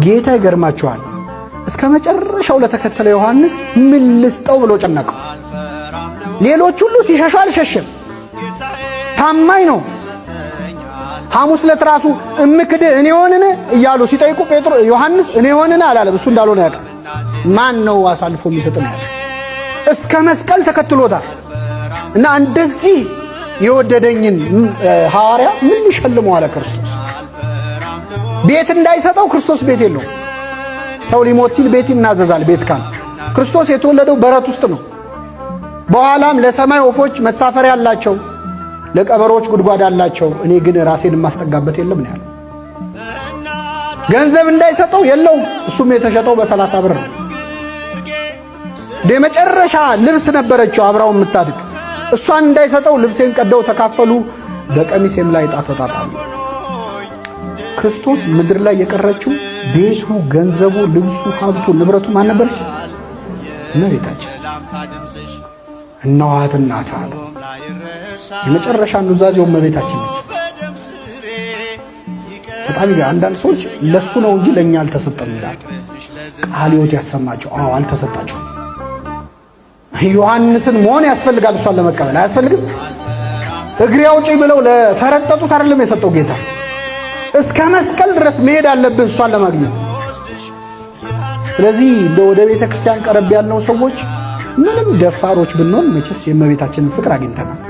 ጌታ ይገርማቸዋል እስከ መጨረሻው ለተከተለ ዮሐንስ ምን ልስጠው ብሎ ጨነቀው። ሌሎች ሁሉ ሲሸሹ አልሸሸም። ታማኝ ነው። ሐሙስ ዕለት ራሱ እምክድ እኔ ሆነነ እያሉ ሲጠይቁ ዮሐንስ እኔ ሆነነ አላለም። እሱ እንዳልሆነ ያውቃል። ማን ነው አሳልፎ የሚሰጥና እስከ መስቀል ተከትሎታል። እና እንደዚህ የወደደኝን ሐዋርያ ምን ይሸልመው አለ ክርስቶስ። ቤት እንዳይሰጠው ክርስቶስ ቤት የለው። ሰው ሊሞት ሲል ቤት ይናዘዛል። ቤት ካለ ክርስቶስ የተወለደው በረት ውስጥ ነው። በኋላም ለሰማይ ወፎች መሳፈሪያ አላቸው፣ ለቀበሮች ጉድጓድ አላቸው፣ እኔ ግን ራሴን የማስጠጋበት የለም ነው ያለው። ገንዘብ እንዳይሰጠው የለውም። እሱም የተሸጠው በ30 ብር ነው። የመጨረሻ ልብስ ነበረችው አብራው የምታድግ፣ እሷን እንዳይሰጠው ልብሴን ቀደው ተካፈሉ፣ በቀሚሴም ላይ ዕጣ ተጣጣሉ። ክርስቶስ ምድር ላይ የቀረችው ቤቱ፣ ገንዘቡ፣ ልብሱ፣ ሀብቱ፣ ንብረቱ ማን ነበረች? እመቤታችን። እናዋት እናት አለ። የመጨረሻ ኑዛዜው እመቤታችን ነች። በጣም አንዳንድ ሰዎች ለሱ ነው እንጂ ለኛ አልተሰጠም ይላል። ቃለ ሕይወት ያሰማቸው። አዎ አልተሰጣቸው። ዮሐንስን መሆን ያስፈልጋል እሷን ለመቀበል አያስፈልግም? እግሬ አውጪኝ ብለው ለፈረጠጡት አይደለም የሰጠው ጌታ። እስከ መስቀል ድረስ መሄድ አለብን እሷን ለማግኘት። ስለዚህ ወደ ቤተ ክርስቲያን ቀረብ ያልነው ሰዎች ምንም ደፋሮች ብንሆን መቼስ የእመቤታችንን ፍቅር አግኝተናል።